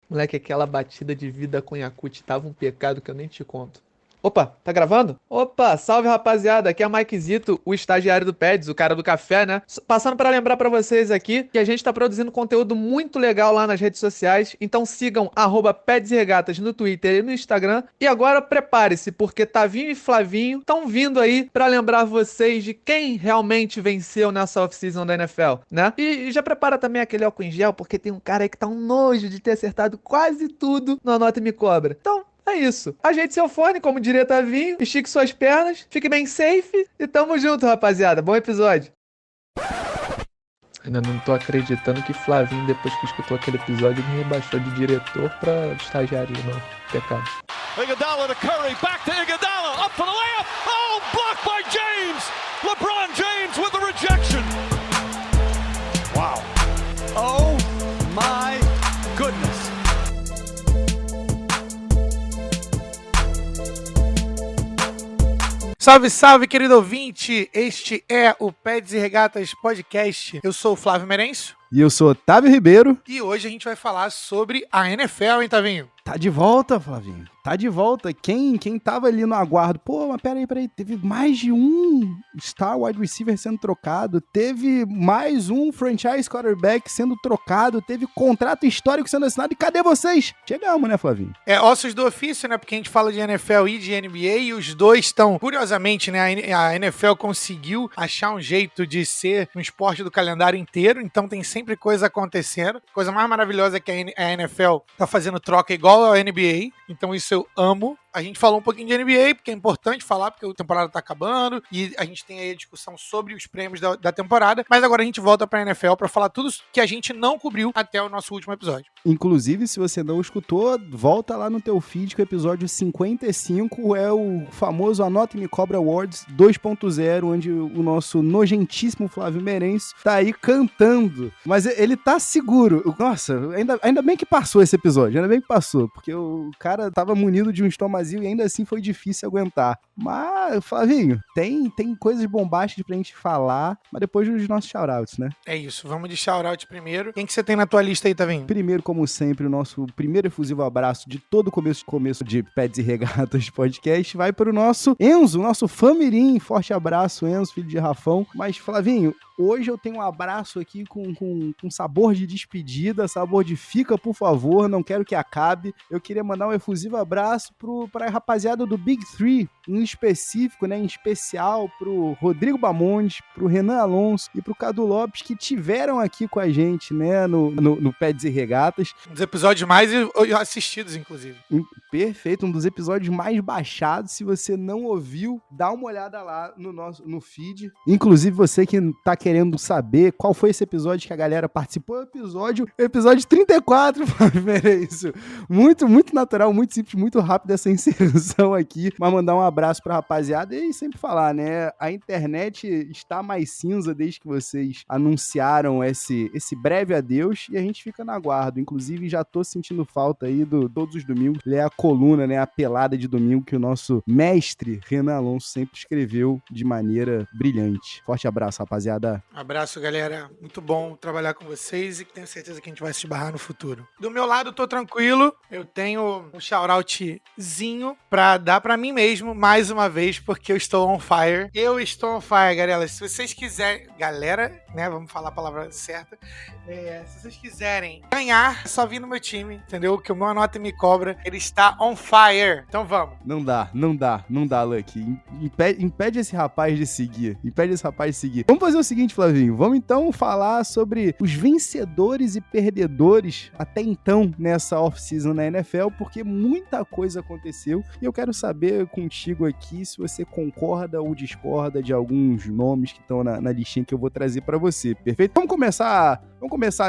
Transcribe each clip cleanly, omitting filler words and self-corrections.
Moleque, aquela batida de vida com Yakut tava um pecado que eu nem te conto. Opa, tá gravando? Opa, salve rapaziada, aqui é o Mikezito, o estagiário do Peds, o cara do café, né? Passando pra lembrar pra vocês aqui que a gente tá produzindo conteúdo muito legal lá nas redes sociais, então sigam @Peds e Regatas no Twitter e no Instagram. E agora prepare-se, porque Tavinho e Flavinho estão vindo aí pra lembrar vocês de quem realmente venceu nessa off-season da NFL, né? E já prepara também aquele álcool em gel, porque tem um cara aí que tá um nojo de ter acertado quase tudo no Anota e Me Cobra. Então, é isso. Ajeite seu fone, como diria Tavinho, estique suas pernas, fique bem safe e tamo junto, rapaziada. Bom episódio. Ainda não tô acreditando que Flavinho, depois que escutou aquele episódio, me rebaixou de diretor pra estagiário, não. Pecado. Iguodala to Curry, back to Iguodala, up for the layup. Oh, blocked by James. LeBron James with the rejection. Wow. Oh my goodness. Salve, salve, querido ouvinte! Este é o Peds e Regatas Podcast. Eu sou o Flávio Merencio. E eu sou Otávio Ribeiro. E hoje a gente vai falar sobre a NFL, hein, Tavinho? Tá de volta, Flavinho. Tá de volta. Quem tava ali no aguardo? Pô, mas peraí. Teve mais de um star wide receiver sendo trocado. Teve mais um franchise quarterback sendo trocado. Teve contrato histórico sendo assinado. E cadê vocês? Chegamos, né, Flavinho? É ossos do ofício, né? Porque a gente fala de NFL e de NBA e os dois estão... Curiosamente, né? A NFL conseguiu achar um jeito de ser um esporte do calendário inteiro. Então tem sempre coisa acontecendo. Coisa mais maravilhosa é que a NFL tá fazendo troca igual a NBA. Então isso eu amo. A gente falou um pouquinho de NBA, porque é importante falar, porque a temporada tá acabando, e a gente tem aí a discussão sobre os prêmios da temporada, mas agora a gente volta pra NFL pra falar tudo que a gente não cobriu até o nosso último episódio. Inclusive, se você não escutou, volta lá no teu feed que o episódio 55 é o famoso Anota e Me Cobra Awards 2.0, onde o nosso nojentíssimo Flávio Merencio tá aí cantando, mas ele tá seguro. Nossa, ainda bem que passou esse episódio, ainda bem que passou, porque o cara tava munido de um estômago e ainda assim foi difícil aguentar. Mas, Flavinho, tem coisas bombásticas pra gente falar, mas depois dos nossos shoutouts, né? É isso, vamos de shoutout primeiro. Quem que você tem na tua lista aí, Tavinho? Primeiro, como sempre, o nosso primeiro efusivo abraço de todo o começo de Peds e Regatas podcast vai para o nosso Enzo, nosso famirim. Forte abraço, Enzo, filho de Rafão. Mas, Flavinho, hoje eu tenho um abraço aqui com sabor de despedida, sabor de fica, por favor, não quero que acabe. Eu queria mandar um efusivo abraço pra rapaziada do Big Three, em específico, né, em especial pro Rodrigo Bamondes, pro Renan Alonso e pro Cadu Lopes, que tiveram aqui com a gente, né, no Peds e Regatas. Um dos episódios mais assistidos, inclusive. Perfeito, um dos episódios mais baixados. Se você não ouviu, dá uma olhada lá no feed. Inclusive, você que tá querendo saber qual foi esse episódio que a galera participou, episódio 34, é isso. Muito, muito natural, muito simples, muito rápido essa inserção aqui, mas mandar um abraço pra rapaziada e sempre falar, né, a internet está mais cinza desde que vocês anunciaram esse breve adeus e a gente fica na guarda. Inclusive, já tô sentindo falta aí todos os domingos, ler a coluna, né, a pelada de domingo que o nosso mestre Renan Alonso sempre escreveu de maneira brilhante. Forte abraço, rapaziada. Abraço, galera. Muito bom trabalhar com vocês e tenho certeza que a gente vai se esbarrar no futuro. Do meu lado, tô tranquilo. Eu tenho um shoutoutzinho pra dar pra mim mesmo, mais uma vez, porque eu estou on fire. Eu estou on fire, galera. Se vocês quiserem... Galera, né? Vamos falar a palavra certa. Se vocês quiserem ganhar, é só vir no meu time, entendeu? Que o meu Anota e Me Cobra, ele está on fire. Então vamos. Não dá, Lucky. Impede esse rapaz de seguir. Vamos fazer o seguinte, Flavinho. Vamos então falar sobre os vencedores e perdedores até então nessa off-season na NFL, porque muita coisa aconteceu e eu quero saber contigo aqui se você concorda ou discorda de alguns nomes que estão na listinha que eu vou trazer pra você, perfeito? Vamos começar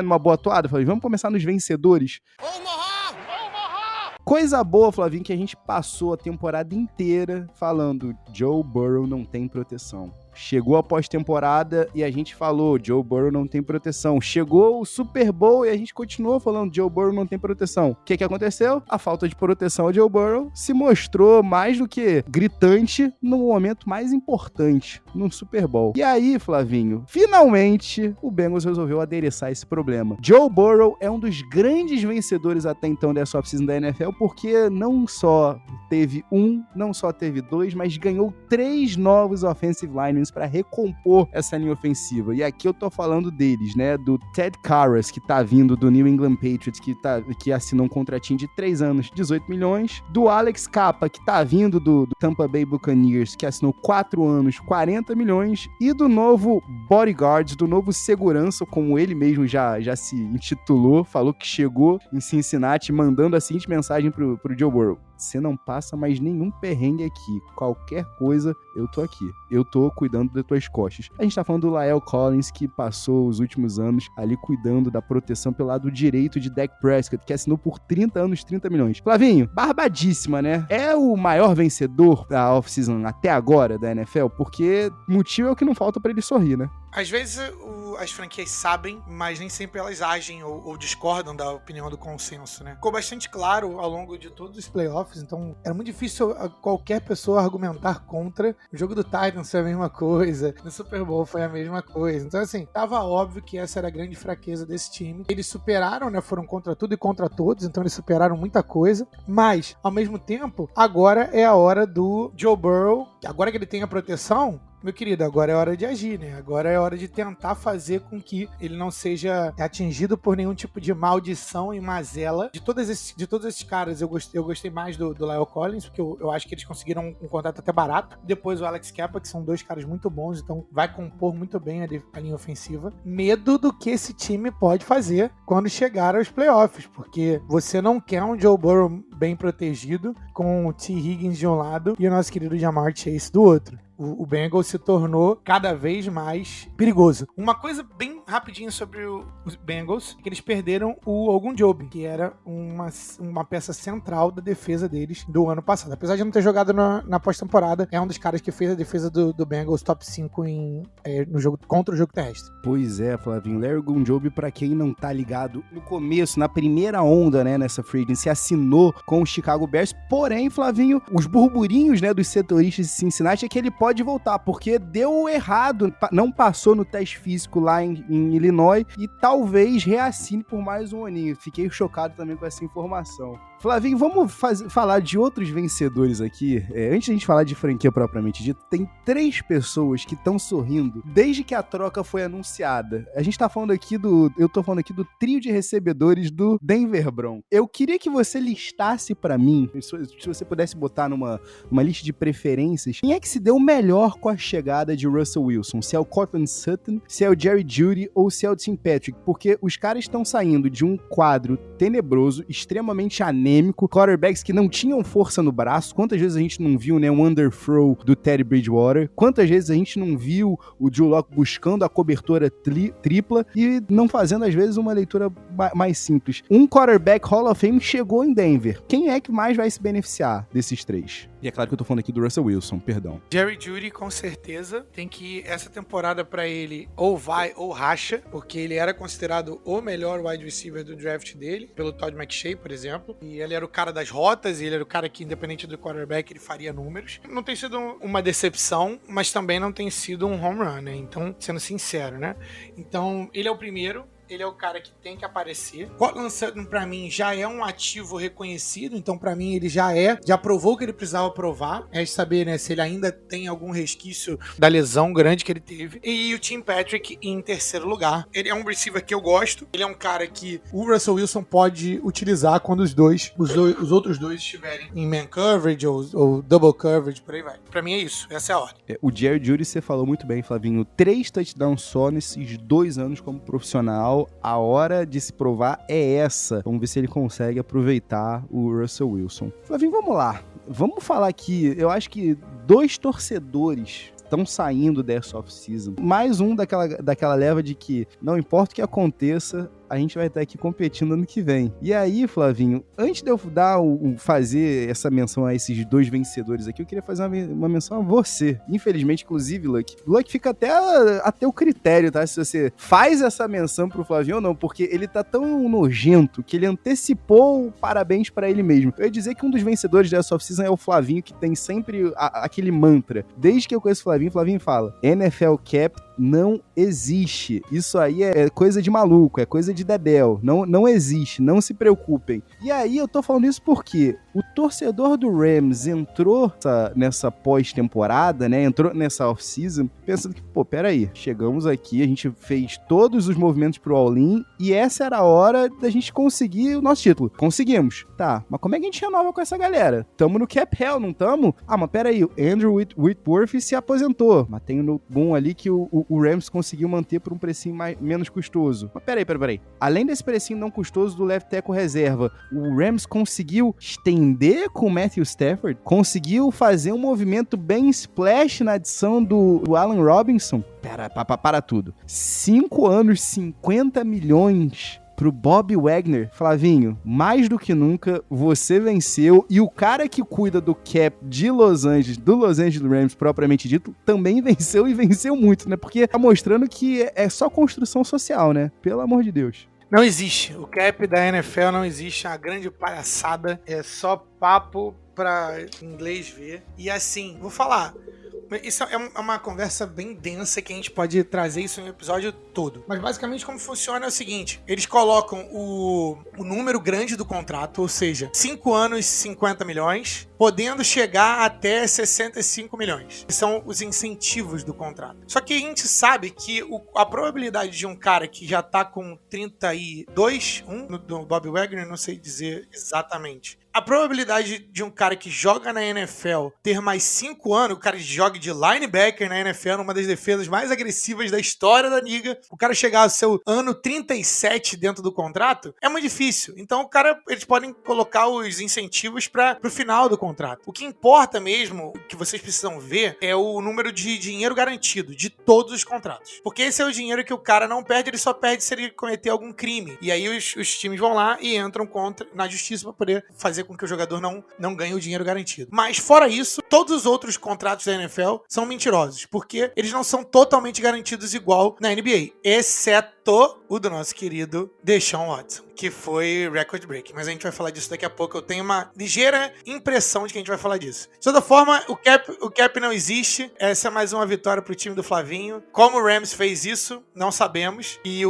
numa boa toada, Flavinho? Vamos começar nos vencedores? Coisa boa, Flavinho, que a gente passou a temporada inteira falando Joe Burrow não tem proteção. Chegou a pós-temporada e a gente falou, Joe Burrow não tem proteção. Chegou o Super Bowl e a gente continuou falando, Joe Burrow não tem proteção. O que aconteceu? A falta de proteção ao Joe Burrow se mostrou mais do que gritante no momento mais importante, no Super Bowl. E aí, Flavinho, finalmente o Bengals resolveu adereçar esse problema. Joe Burrow é um dos grandes vencedores até então dessa offseason da NFL, porque não só teve não só teve 2, mas ganhou 3 novos offensive linemen para recompor essa linha ofensiva. E aqui eu tô falando deles, né? Do Ted Karras, que tá vindo do New England Patriots, que assinou um contratinho de 3 anos, 18 milhões. Do Alex Capa, que tá vindo do Tampa Bay Buccaneers, que assinou 4 anos, 40 milhões. E do novo bodyguard, do novo segurança, como ele mesmo já se intitulou, falou que chegou em Cincinnati mandando a seguinte mensagem pro Joe Burrow: você não passa mais nenhum perrengue aqui. Qualquer coisa, eu tô aqui. Eu tô cuidando das tuas costas. A gente tá falando do La'el Collins, que passou os últimos anos ali cuidando da proteção pelo lado direito de Dak Prescott, que assinou por 30 anos, 30 milhões. Flavinho, barbadíssima, né? É o maior vencedor da off-season até agora da NFL, porque motivo é o que não falta pra ele sorrir, né? Às vezes as franquias sabem, mas nem sempre elas agem ou discordam da opinião do consenso, né? Ficou bastante claro ao longo de todos os playoffs, então era muito difícil qualquer pessoa argumentar contra. O jogo do Titans foi a mesma coisa, no Super Bowl foi a mesma coisa. Então, assim, tava óbvio que essa era a grande fraqueza desse time. Eles superaram, né? Foram contra tudo e contra todos, então eles superaram muita coisa, mas, ao mesmo tempo, agora é a hora do Joe Burrow, agora que ele tem a proteção, meu querido, agora é hora de agir, né? Agora é hora de tentar fazer com que ele não seja atingido por nenhum tipo de maldição e mazela. De todos esses caras, eu gostei mais do La'el Collins, porque eu acho que eles conseguiram um contrato até barato. Depois o Alex Capa, que são 2 caras muito bons, então vai compor muito bem a linha ofensiva. Medo do que esse time pode fazer quando chegar aos playoffs, porque você não quer um Joe Burrow bem protegido, com o T. Higgins de um lado e o nosso querido Ja'Marr Chase do outro. O Bengals se tornou cada vez mais perigoso. Uma coisa bem rapidinho sobre os Bengals, que eles perderam o Ogunjobi, que era uma peça central da defesa deles do ano passado. Apesar de não ter jogado na pós-temporada, é um dos caras que fez a defesa do Bengals top 5 no jogo, contra o jogo terrestre. Pois é, Flavinho. Larry Ogunjobi, pra quem não tá ligado, no começo, na primeira onda, né, nessa free agency, assinou com o Chicago Bears. Porém, Flavinho, os burburinhos, né, dos setoristas de Cincinnati é que ele pode voltar, porque deu errado, não passou no teste físico lá em Illinois e talvez reassine por mais um aninho. Fiquei chocado também com essa informação. Flavinho, vamos falar de outros vencedores aqui. Antes de a gente falar de franquia propriamente dita, tem 3 pessoas que estão sorrindo desde que a troca foi anunciada. A gente tá falando aqui eu tô falando aqui do trio de recebedores do Denver Broncos. Eu queria que você listasse pra mim, se você pudesse botar numa lista de preferências, quem é que se deu melhor com a chegada de Russell Wilson? Se é o Cortland Sutton, se é o Jerry Jeudy ou se é o Tim Patrick? Porque os caras estão saindo de um quadro tenebroso, extremamente anêmico, quarterbacks que não tinham força no braço. Quantas vezes a gente não viu, né, um underthrow do Teddy Bridgewater? Quantas vezes a gente não viu o Drew Lock buscando a cobertura tripla e não fazendo, às vezes, uma leitura mais simples? Um quarterback Hall of Fame chegou em Denver. Quem é que mais vai se beneficiar desses 3? E é claro que eu tô falando aqui do Russell Wilson, perdão. Jerry Jeudy, com certeza, tem que essa temporada pra ele ou vai ou racha, porque ele era considerado o melhor wide receiver do draft dele, pelo Todd McShay, por exemplo, e ele era o cara das rotas, e ele era o cara que, independente do quarterback, ele faria números. Não tem sido uma decepção, mas também não tem sido um home run, né? Então, sendo sincero, né? Então, ele é o primeiro. Ele é o cara que tem que aparecer. Cortland Sutton, pra mim, já é um ativo reconhecido, então pra mim ele já provou o que ele precisava provar. É saber, né, se ele ainda tem algum resquício da lesão grande que ele teve. E o Tim Patrick em terceiro lugar. Ele é um receiver que eu gosto. Ele é um cara que o Russell Wilson pode utilizar quando os outros dois estiverem em man coverage ou double coverage, por aí vai. Pra mim é isso. Essa é a ordem. O Jerry Jeudy, você falou muito bem, Flavinho. 3 touchdowns só nesses 2 anos como profissional. A hora de se provar é essa. Vamos ver se ele consegue aproveitar o Russell Wilson. Flavinho, vamos lá. Vamos falar aqui. Eu acho que 2 torcedores estão saindo dessa off-season. Mais um daquela leva de que não importa o que aconteça, a gente vai estar aqui competindo ano que vem. E aí, Flavinho, antes de eu fazer essa menção a esses 2 vencedores aqui, eu queria fazer uma menção a você. Infelizmente, inclusive, Luck, fica até o critério, tá? Se você faz essa menção pro Flavinho ou não, porque ele tá tão nojento que ele antecipou o parabéns pra ele mesmo. Eu ia dizer que um dos vencedores dessa off-season é o Flavinho, que tem sempre aquele mantra. Desde que eu conheço o Flavinho fala: NFL Cap não existe. Isso aí é coisa de maluco, é coisa de dedéu. Não existe, não se preocupem. E aí eu tô falando isso porque o torcedor do Rams entrou nessa pós-temporada, né? Entrou nessa off-season pensando que, pô, peraí, chegamos aqui, a gente fez todos os movimentos pro all-in e essa era a hora da gente conseguir o nosso título. Conseguimos. Tá, mas como é que a gente renova com essa galera? Tamo no cap hell, não tamo? Ah, mas peraí, o Andrew Whitworth se aposentou, mas tem um bom ali que o Rams conseguiu manter por um precinho menos custoso. Mas peraí. Além desse precinho não custoso do left tackle reserva, o Rams conseguiu estender com o Matthew Stafford, conseguiu fazer um movimento bem splash na adição do Allen Robinson. Para tudo. 5 anos, 50 milhões pro Bob Wagner. Flavinho, mais do que nunca, você venceu, e o cara que cuida do cap de Los Angeles, do Los Angeles Rams propriamente dito, também venceu, e venceu muito, né? Porque tá mostrando que é só construção social, né? Pelo amor de Deus. Não existe. O cap da NFL não existe. É uma grande palhaçada. É só papo pra inglês ver. E assim, vou falar... Isso é uma conversa bem densa que a gente pode trazer isso em um episódio todo. Mas basicamente como funciona é o seguinte: eles colocam o número grande do contrato, ou seja, 5 anos, 50 milhões, podendo chegar até 65 milhões. Que são os incentivos do contrato. Só que a gente sabe que a probabilidade de um cara que já tá com 32, do Bob Wagner, não sei dizer exatamente. A probabilidade de um cara que joga na NFL ter mais 5 anos, o cara que joga de linebacker na NFL, numa das defesas mais agressivas da história da liga, o cara chegar ao seu ano 37 dentro do contrato, é muito difícil. Então eles podem colocar os incentivos pro final do contrato. O que importa mesmo, o que vocês precisam ver, é o número de dinheiro garantido de todos os contratos. Porque esse é o dinheiro que o cara não perde, ele só perde se ele cometer algum crime. E aí os times vão lá e entram na justiça para poder fazer com que o jogador não ganhe o dinheiro garantido. Mas fora isso, todos os outros contratos da NFL são mentirosos, porque eles não são totalmente garantidos igual na NBA, exceto o do nosso querido Deshaun Watson, que foi record break. Mas a gente vai falar disso daqui a pouco. Eu tenho uma ligeira impressão de que a gente vai falar disso. De toda forma, o cap não existe. Essa é mais uma vitória pro time do Flavinho. Como o Rams fez isso, não sabemos. E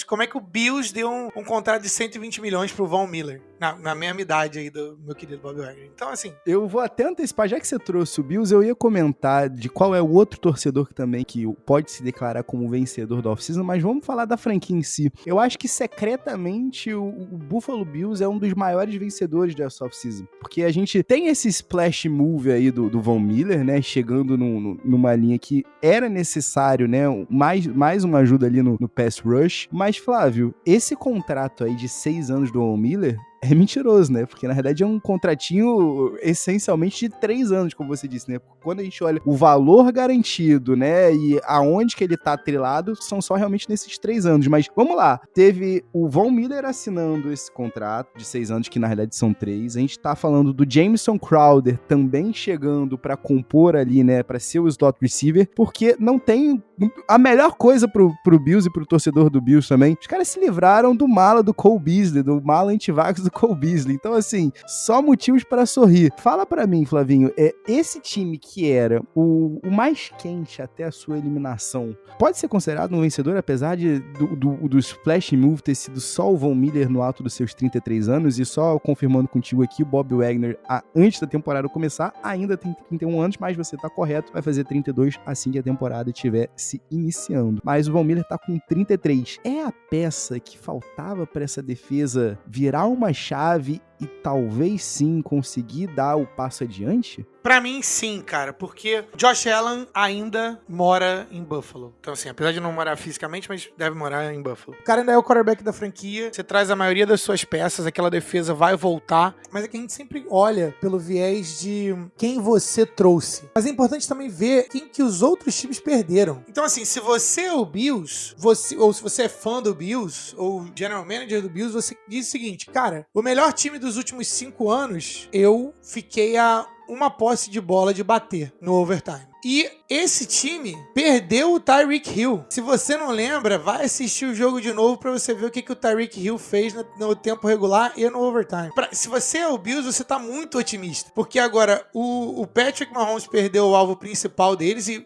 como é que o Bills deu um contrato de 120 milhões pro Von Miller? Na mesma idade aí do meu querido Bob Wagner. Então, assim... Eu vou até antecipar, já que você trouxe o Bills, eu ia comentar de qual é o outro torcedor que pode se declarar como vencedor da off-season, mas vamos falar da franquia em si. Eu acho que secretamente o Buffalo Bills é um dos maiores vencedores dessa off-season, porque a gente tem esse splash move aí do Von Miller, né, chegando numa linha que era necessário, né, mais uma ajuda ali no pass rush, mas Flávio, esse contrato aí de 6 anos do Von Miller é mentiroso, né? Porque, na verdade, é um contratinho essencialmente de 3 anos, como você disse, né? Quando a gente olha o valor garantido, né? E aonde que ele tá atrelado, são só realmente nesses 3 anos. Mas, vamos lá. Teve o Von Miller assinando esse contrato de 6 anos, que na realidade são 3. A gente tá falando do Jamison Crowder também chegando pra compor ali, né? Pra ser o slot receiver, porque não tem... A melhor coisa pro Bills e pro torcedor do Bills também, os caras se livraram do mala do Cole Beasley, do mala antivax do Cole Beasley. Então, assim, só motivos para sorrir. Fala pra mim, Flavinho, esse time que era o mais quente até a sua eliminação, pode ser considerado um vencedor, apesar do splash move ter sido só o Von Miller no alto dos seus 33 anos, e só confirmando contigo aqui, o Bob Wagner, antes da temporada começar, ainda tem 31 anos, mas você tá correto, vai fazer 32 assim que a temporada estiver se iniciando. Mas o Von Miller tá com 33. É a peça que faltava para essa defesa virar uma chave e talvez sim conseguir dar o passo adiante? Pra mim, sim, cara, porque Josh Allen ainda mora em Buffalo. Então, assim, apesar de não morar fisicamente, mas deve morar em Buffalo. O cara ainda é o quarterback da franquia, você traz a maioria das suas peças, aquela defesa vai voltar, mas é que a gente sempre olha pelo viés de quem você trouxe. Mas é importante também ver quem que os outros times perderam. Então, assim, se você é o Bills, ou se você é fã do Bills, ou general manager do Bills, você diz o seguinte, cara, o melhor time dos últimos 5 anos, eu fiquei a uma posse de bola de bater no overtime. E esse time perdeu o Tyreek Hill. Se você não lembra, vai assistir o jogo de novo pra você ver o que o Tyreek Hill fez no tempo regular e no overtime. Se você é o Bills, você tá muito otimista. Porque agora o Patrick Mahomes perdeu o alvo principal deles e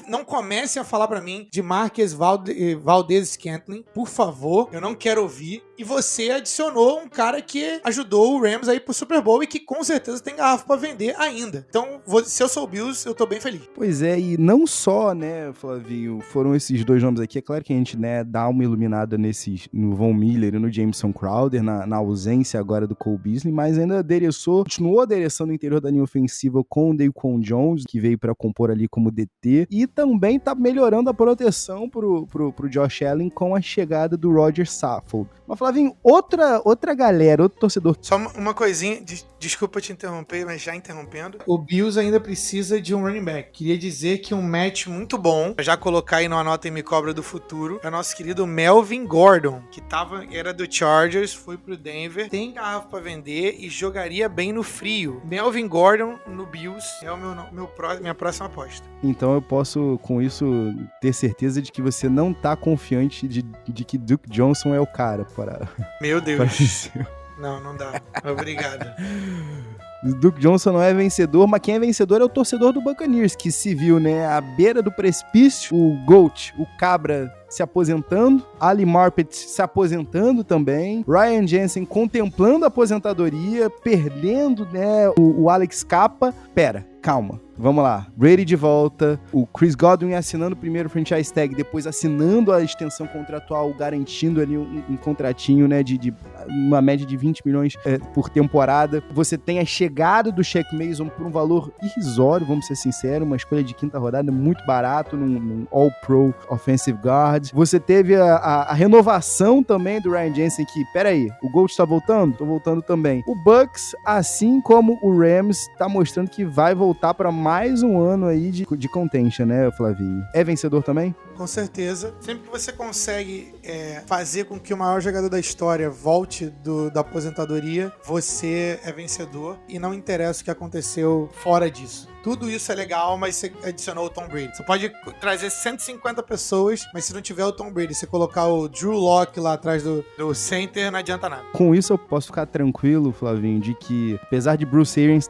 não comecem a falar pra mim de Marquez Valdes-Scantling. Por favor, eu não quero ouvir. E você adicionou um cara que ajudou o Rams a ir pro Super Bowl e que com certeza tem garrafa pra vender ainda. Então, se eu sou o Bills, eu tô bem feliz. Pois é, e não só, né, Flavinho, foram esses dois nomes aqui. É claro que a gente, né, dá uma iluminada no Von Miller e no Jameson Crowder, na ausência agora do Cole Beasley, mas ainda continuou adereçando o interior da linha ofensiva com o Daquan Jones, que veio para compor ali como DT, e também tá melhorando a proteção pro Josh Allen com a chegada do Roger Saffold. Mas, Flavinho, outra galera, outro torcedor... Só uma coisinha, desculpa te interromper, mas já interrompendo. O Bills ainda precisa de um running back. Queria dizer que um match muito bom, já colocar aí no Anota e Me Cobra do futuro, é o nosso querido Melvin Gordon, que era do Chargers, foi pro Denver, tem garrafa pra vender e jogaria bem no frio. Melvin Gordon no Bills é minha próxima aposta. Então eu posso, com isso, ter certeza de que você não tá confiante de que Duke Johnson é o cara para... Meu Deus. Não dá. Obrigado. Duke Johnson não é vencedor, mas quem é vencedor é o torcedor do Buccaneers, que se viu, né, à beira do precipício, o GOAT, o Cabra, se aposentando, Ali Marpet se aposentando também, Ryan Jensen contemplando a aposentadoria, perdendo, né, o Alex Capa. Pera, calma. Vamos lá, Brady de volta, o Chris Godwin assinando o primeiro franchise tag, depois assinando a extensão contratual, garantindo ali um contratinho, né, de uma média de 20 milhões por temporada. Você tem a chegada do Shaq Mason por um valor irrisório, vamos ser sinceros, uma escolha de quinta rodada muito barato, num All-Pro Offensive Guard. Você teve a renovação também do Ryan Jensen, que, peraí, o Gold tá voltando? Tô voltando também. O Bucks, assim como o Rams, tá mostrando que vai voltar para mais um ano aí de contention, né, Flavinho? É vencedor também? Com certeza. Sempre que você consegue fazer com que o maior jogador da história volte da aposentadoria, você é vencedor e não interessa o que aconteceu fora disso. Tudo isso é legal, mas você adicionou o Tom Brady. Você pode trazer 150 pessoas, mas se não tiver o Tom Brady, você colocar o Drew Lock lá atrás do center, não adianta nada. Com isso eu posso ficar tranquilo, Flavinho, de que apesar de Bruce Arians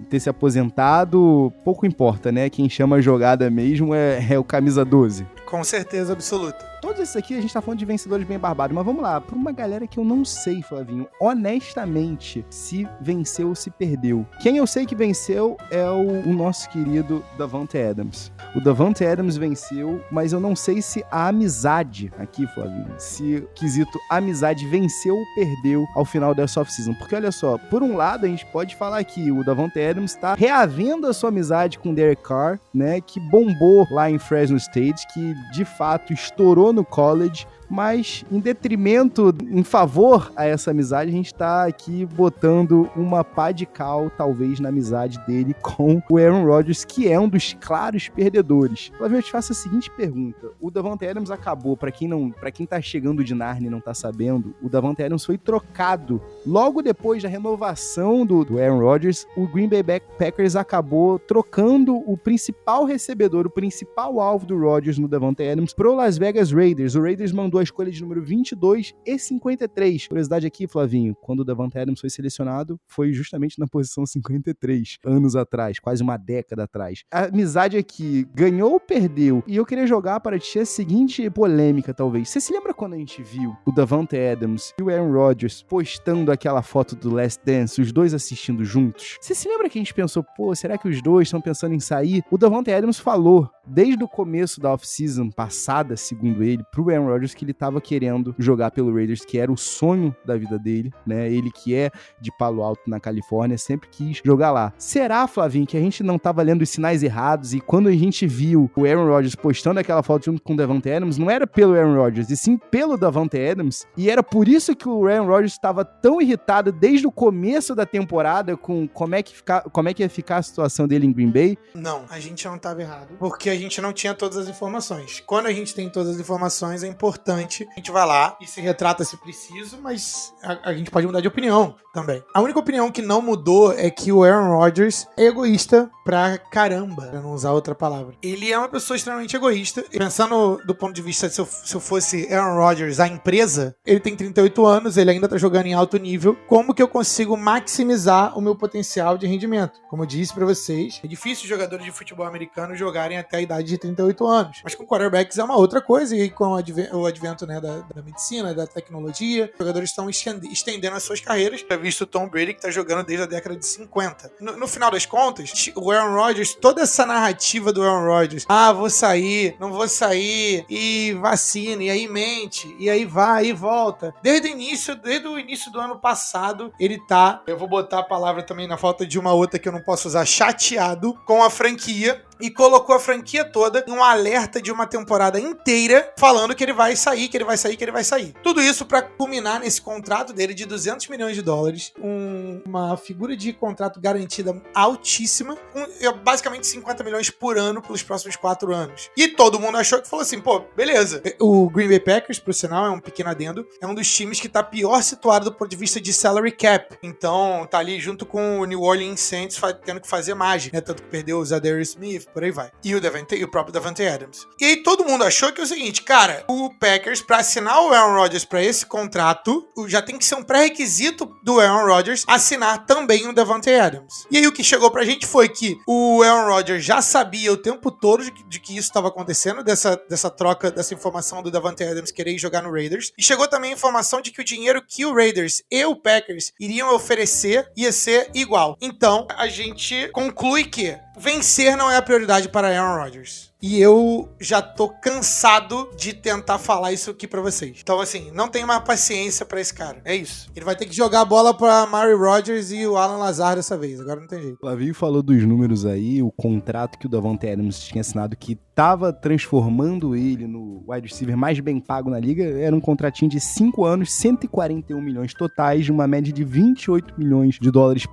ter se aposentado, pouco importa, né? Quem chama a jogada mesmo é o camisa 12. Com certeza absoluta. Todos esses aqui a gente tá falando de vencedores bem barbados, mas vamos lá, pra uma galera que eu não sei, Flavinho, honestamente, se venceu ou se perdeu. Quem eu sei que venceu é o nosso querido Davante Adams. O Davante Adams venceu, mas eu não sei se a amizade aqui, Flavinho, se o quesito amizade venceu ou perdeu ao final dessa off-season. Porque olha só, por um lado a gente pode falar que o Davante Adams tá reavendo a sua amizade com o Derek Carr, né, que bombou lá em Fresno State, que de fato estourou no college, mas em detrimento, em favor a essa amizade, a gente tá aqui botando uma pá de cal, talvez, na amizade dele com o Aaron Rodgers, que é um dos claros perdedores. Flávio, eu te faço a seguinte pergunta. O Davante Adams acabou, pra quem tá chegando de Narnia e não tá sabendo, o Davante Adams foi trocado. Logo depois da renovação do Aaron Rodgers, o Green Bay Packers acabou trocando o principal recebedor, o principal alvo do Rodgers no Davante Adams pro Las Vegas Raiders. O Raiders mandou a escolha de número 22 e 53. Curiosidade aqui, Flavinho, quando o Davante Adams foi selecionado, foi justamente na posição 53, anos atrás, quase uma década atrás. A amizade aqui ganhou ou perdeu? E eu queria jogar para ti a seguinte polêmica, talvez. Você se lembra quando a gente viu o Davante Adams e o Aaron Rodgers postando aquela foto do Last Dance, os dois assistindo juntos? Você se lembra que a gente pensou, pô, será que os dois estão pensando em sair? O Davante Adams falou desde o começo da off-season passada, segundo ele, pro Aaron Rodgers, que ele tava querendo jogar pelo Raiders, que era o sonho da vida dele, né? Ele que é de Palo Alto, na Califórnia, sempre quis jogar lá. Será, Flavinho, que a gente não tava lendo os sinais errados e quando a gente viu o Aaron Rodgers postando aquela foto junto com o Davante Adams, não era pelo Aaron Rodgers, e sim pelo Davante Adams, e era por isso que o Aaron Rodgers estava tão irritado desde o começo da temporada com como é que ia ficar a situação dele em Green Bay? Não, a gente não estava errado, porque a gente não tinha todas as informações. Quando a gente tem todas as informações, é importante, a gente vai lá e se retrata se preciso, mas a gente pode mudar de opinião também. A única opinião que não mudou é que o Aaron Rodgers é egoísta pra caramba, pra não usar outra palavra. Ele é uma pessoa extremamente egoísta. Pensando do ponto de vista, se eu fosse Aaron Rodgers, a empresa, ele tem 38 anos, ele ainda tá jogando em alto nível. Como que eu consigo maximizar o meu potencial de rendimento? Como eu disse pra vocês, é difícil jogadores de futebol americano jogarem até a idade de 38 anos. Mas com quarterbacks é uma outra coisa, e com o advento, né, da medicina, da tecnologia, os jogadores estão estendendo as suas carreiras. Já visto o Tom Brady, que tá jogando desde a década de 50. No final das contas, o Aaron Rodgers, toda essa narrativa do Aaron Rodgers, vou sair, não vou sair, e vacina, e aí mente, e aí vai, e volta. Desde o início do ano passado, ele tá, eu vou botar a palavra também na falta de uma outra que eu não posso usar, chateado com a franquia, e colocou a franquia toda em um alerta de uma temporada inteira, falando que ele vai sair, que ele vai sair, que ele vai sair. Tudo isso pra culminar nesse contrato dele de $200 milhões, uma figura de contrato garantida altíssima, com basicamente 50 milhões por ano pelos próximos 4 anos. E todo mundo achou que falou assim, pô, beleza. O Green Bay Packers, por sinal, é um pequeno adendo, é um dos times que tá pior situado do ponto de vista de salary cap. Então, tá ali junto com o New Orleans Saints tendo que fazer mágica, né? Tanto que perdeu o Zadarius Smith, por aí vai. E o próprio Davante Adams. E aí todo mundo achou que é o seguinte, cara, o Packers, pra assinar o Aaron Rodgers pra esse contrato, já tem que ser um pré-requisito do Aaron Rodgers assinar também o Davante Adams. E aí o que chegou pra gente foi que o Aaron Rodgers já sabia o tempo todo de que isso estava acontecendo, dessa troca, dessa informação do Davante Adams querer ir jogar no Raiders. E chegou também a informação de que o dinheiro que o Raiders e o Packers iriam oferecer ia ser igual. Então, a gente conclui que vencer não é a prioridade para Aaron Rodgers. E eu já tô cansado de tentar falar isso aqui pra vocês. Então, assim, não tenho mais paciência pra esse cara. É isso. Ele vai ter que jogar a bola pra Mari Rodgers e o Alan Lazar dessa vez. Agora não tem jeito. O Flavinho falou dos números aí, o contrato que o Davante Adams tinha assinado, que tava transformando ele no wide receiver mais bem pago na liga, era um contratinho de 5 anos, 141 milhões totais, uma média de $28 milhões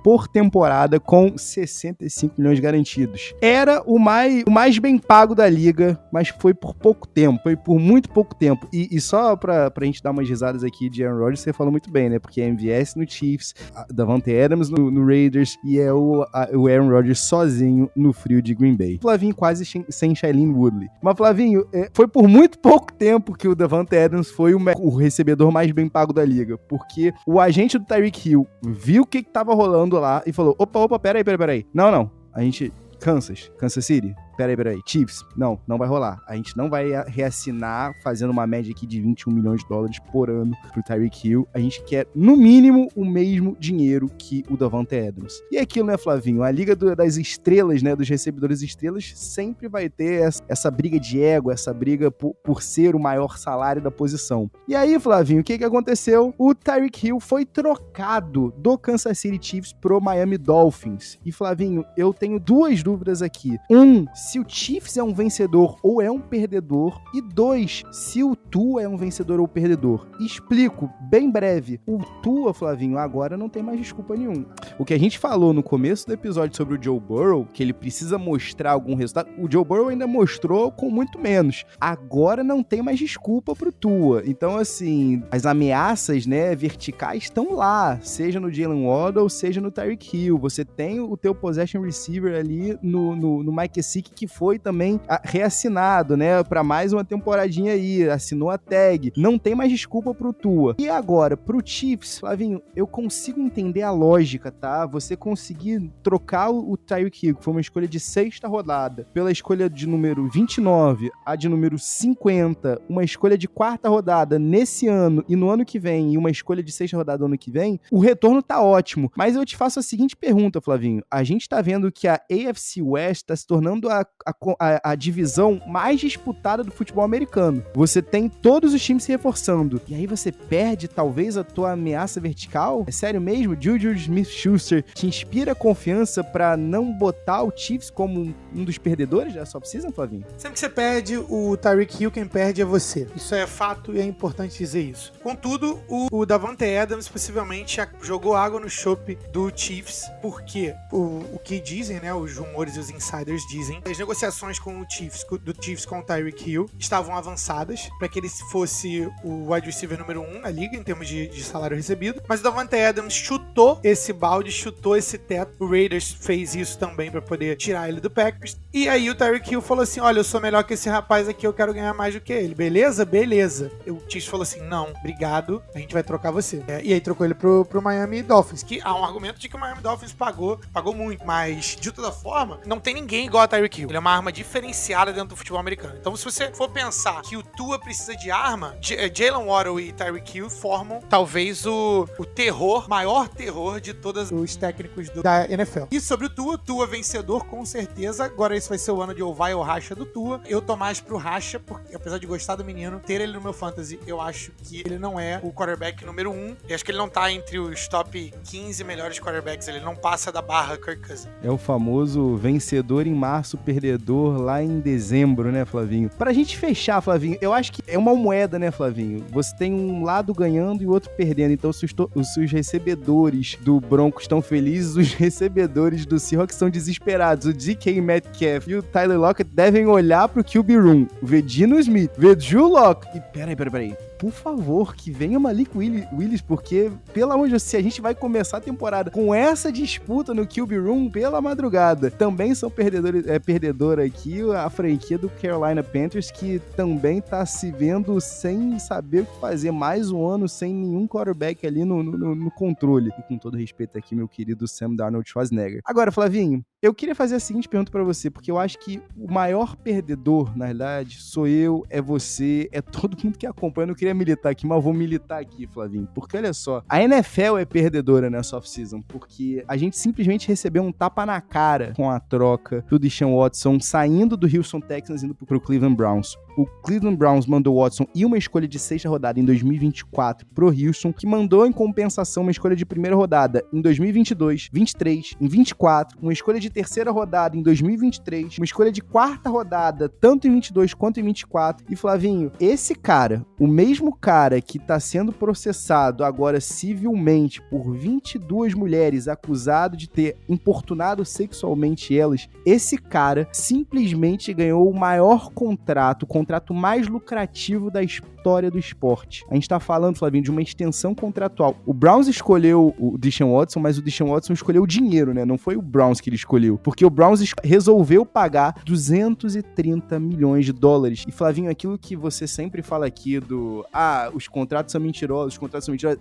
por temporada, com 65 milhões garantidos. Era o mais bem pago da liga, mas foi por pouco tempo, foi por muito pouco tempo. E só pra gente dar umas risadas aqui de Aaron Rodgers, você falou muito bem, né? Porque é MVS no Chiefs, Davante Adams no Raiders, e é o Aaron Rodgers sozinho no frio de Green Bay. Flavinho quase sem Shailene Woodley. Mas, Flavinho, foi por muito pouco tempo que o Davante Adams foi o recebedor mais bem pago da liga, porque o agente do Tyreek Hill viu o que tava rolando lá e falou, opa, peraí. Não, a gente... Kansas City, peraí, Chiefs, não vai rolar. A gente não vai reassinar fazendo uma média aqui de $21 milhões por ano pro Tyreek Hill. A gente quer, no mínimo, o mesmo dinheiro que o Davante Adams. E aquilo, né, Flavinho? A liga das estrelas, né, dos recebedores estrelas, sempre vai ter essa briga de ego, essa briga por ser o maior salário da posição. E aí, Flavinho, o que aconteceu? O Tyreek Hill foi trocado do Kansas City Chiefs pro Miami Dolphins. E, Flavinho, eu tenho duas dúvidas aqui. Se o Chiefs é um vencedor ou é um perdedor. E 2, se o Tua é um vencedor ou perdedor. Explico, bem breve. O Tua, Flavinho, agora não tem mais desculpa nenhuma. O que a gente falou no começo do episódio sobre o Joe Burrow, que ele precisa mostrar algum resultado, o Joe Burrow ainda mostrou com muito menos. Agora não tem mais desculpa pro Tua. Então, assim, as ameaças, né, verticais estão lá. Seja no Jalen Waddle, seja no Tyreek Hill. Você tem o teu possession receiver ali no Mike Gesicki, que foi também reassinado, né, pra mais uma temporadinha aí, assinou a tag, não tem mais desculpa pro Tua. E agora, pro Chiefs, Flavinho, eu consigo entender a lógica, tá? Você conseguir trocar o Tyreek Hill, que foi uma escolha de 6ª rodada, pela escolha de número 29, a de número 50, uma escolha de 4ª rodada nesse ano e no ano que vem, e uma escolha de 6ª rodada no ano que vem, o retorno tá ótimo. Mas eu te faço a seguinte pergunta, Flavinho. A gente tá vendo que a AFC West tá se tornando a a divisão mais disputada do futebol americano. Você tem todos os times se reforçando. E aí você perde, talvez, a tua ameaça vertical? É sério mesmo? Juju Smith-Schuster te inspira confiança pra não botar o Chiefs como um dos perdedores da off-season, Flavinho? Sempre que você perde o Tyreek Hill, quem perde é você. Isso é fato e é importante dizer isso. Contudo, o Davante Adams possivelmente jogou água no chope do Chiefs, porque o que dizem, né, os rumores e os insiders dizem, as negociações com o Chiefs, do Chiefs com o Tyreek Hill estavam avançadas para que ele fosse o wide receiver número 1 na liga em termos de salário recebido, mas o Davante Adams chutou esse balde, chutou esse teto. O Raiders fez isso também para poder tirar ele do Packers, e aí o Tyreek Hill falou assim, olha, eu sou melhor que esse rapaz aqui, eu quero ganhar mais do que ele, beleza? Beleza. O Chiefs falou assim, não, obrigado, a gente vai trocar você. E aí trocou ele pro Miami Dolphins, que há um argumento de que o Miami Dolphins pagou muito, mas de toda forma, não tem ninguém igual a Tyreek Hill. Ele é uma arma diferenciada dentro do futebol americano. Então, se você for pensar que o Tua precisa de arma, Jalen Waddle e Tyreek Hill formam talvez o maior terror de todos os técnicos da NFL. E sobre o Tua vencedor, com certeza. Agora esse vai ser o ano de ou vai ou racha do Tua. Eu tô mais pro racha, porque apesar de gostar do menino, ter ele no meu fantasy, eu acho que ele não é o quarterback número 1. Eu acho que ele não tá entre os top 15 melhores quarterbacks. Ele não passa da barra Kirk Cousins. É o famoso vencedor em março, perdedor lá em dezembro, né, Flavinho? Pra gente fechar, Flavinho, eu acho que é uma moeda, né, Flavinho? Você tem um lado ganhando e o outro perdendo. Então, se os recebedores do Broncos estão felizes, os recebedores do Seahawks estão desesperados. O DK Metcalf e o Tyler Lockett devem olhar pro QB Room, ver Geno Smith, ver Drew Lock. E peraí. Por favor, que venha Malik Willis, porque, pelo amor de Deus, se a gente vai começar a temporada com essa disputa no QB Room pela madrugada, também são perdedor aqui a franquia do Carolina Panthers, que também tá se vendo sem saber o que fazer, mais um ano sem nenhum quarterback ali no controle. E com todo respeito aqui, meu querido Sam Darnold Schwarzenegger. Agora, Flavinho, eu queria fazer a seguinte pergunta pra você, porque eu acho que o maior perdedor, na verdade, sou eu, é você, é todo mundo que acompanha. Eu não queria militar aqui, mas eu vou militar aqui, Flavinho, porque olha só, a NFL é perdedora nessa off-season, porque a gente simplesmente recebeu um tapa na cara com a troca do Deshaun Watson saindo do Houston Texans indo pro Cleveland Browns. O Cleveland Browns mandou Watson e uma escolha de 6ª rodada em 2024 pro Houston, que mandou em compensação uma escolha de 1ª rodada em 2022, 23, em 24, uma escolha de 3ª rodada em 2023, uma escolha de 4ª rodada tanto em 22 quanto em 24. E Flavinho, esse cara, o mesmo cara que tá sendo processado agora civilmente por 22 mulheres acusado de ter importunado sexualmente elas, esse cara simplesmente ganhou o maior contrato, o contrato mais lucrativo da história do esporte. A gente tá falando, Flavinho, de uma extensão contratual. O Browns escolheu o Deshaun Watson, mas o Deshaun Watson escolheu o dinheiro, né? Não foi o Browns que ele escolheu. Porque o Browns resolveu pagar 230 milhões de dólares. E, Flavinho, aquilo que você sempre fala aqui os contratos são mentirosos,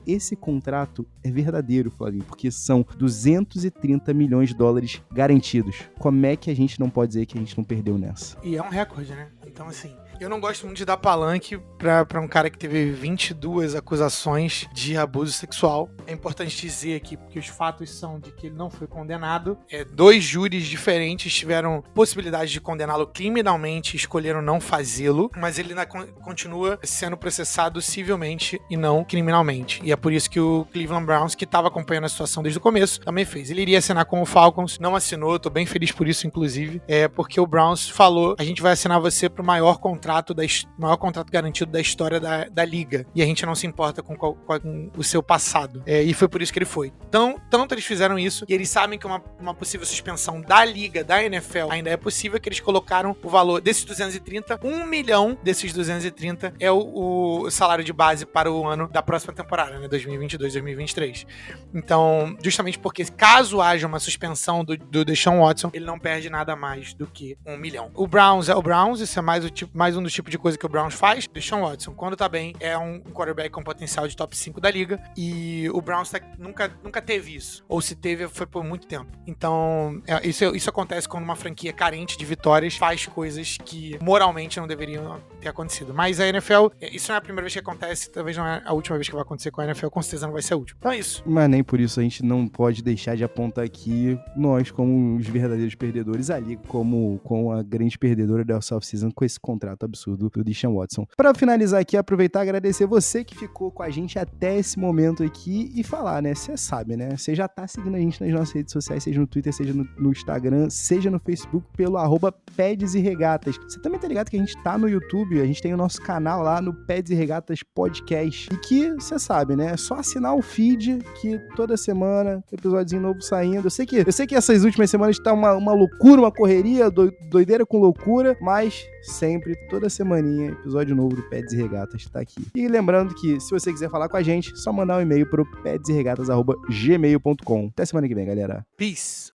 esse contrato é verdadeiro, Flavinho, porque são 230 milhões de dólares garantidos. Como é que a gente não pode dizer que a gente não perdeu nessa? E é um recorde, né? Então, assim, eu não gosto muito de dar palanque pra um cara que teve 22 acusações de abuso sexual. É importante dizer aqui, porque os fatos são de que ele não foi condenado. 2 júris diferentes tiveram possibilidade de condená-lo criminalmente e escolheram não fazê-lo, mas ele ainda continua sendo processado civilmente e não criminalmente. E é por isso que o Cleveland Browns, que estava acompanhando a situação desde o começo, também fez. Ele iria assinar com o Falcons, não assinou, tô bem feliz por isso, inclusive, porque o Browns falou, a gente vai assinar você pro maior contrato garantido da história da liga. E a gente não se importa com o seu passado. E foi por isso que ele foi. Então, tanto eles fizeram isso, e eles sabem que uma possível suspensão da liga, da NFL, ainda é possível, que eles colocaram o valor desses 230, 1 milhão desses 230 é o salário de base para o ano da próxima temporada, né? 2022, 2023. Então, justamente porque caso haja uma suspensão do Deshaun Watson, ele não perde nada mais do que 1 milhão. O Browns é o Browns, isso é mais mais um dos tipos de coisa que o Browns faz. Deshaun Watson, quando tá bem, é um quarterback com potencial de top 5 da liga, e o Browns nunca teve isso. Ou se teve, foi por muito tempo. Então, isso acontece quando uma franquia carente de vitórias faz coisas que moralmente não deveriam ter acontecido. Mas a NFL, isso não é a primeira vez que acontece, talvez não é a última vez que vai acontecer com a NFL, com certeza não vai ser a última. Então é isso. Mas nem por isso a gente não pode deixar de apontar aqui nós como os verdadeiros perdedores, ali como a grande perdedora da off-season com esse contrato absurdo do Deshaun Watson. Para finalizar aqui, aproveitar e agradecer você que ficou com a gente até esse momento aqui e falar, né? Você sabe, né? Você já tá seguindo a gente nas nossas redes sociais, seja no Twitter, seja no Instagram, seja no Facebook, pelo @Pads e Regatas. Você também tá ligado que a gente tá no YouTube, a gente tem o nosso canal lá no Pads e Regatas Podcast. E que, você sabe, né? É só assinar o feed que toda semana tem episódio novo saindo. Eu sei que essas últimas semanas tá uma loucura, uma correria, doideira com loucura, mas sempre, toda semaninha, episódio novo do Pads e Regatas tá aqui. E lembrando que, se você quiser falar com a gente, só mandar um e-mail pro padsregatas@gmail.com. Até semana que vem, galera. Peace.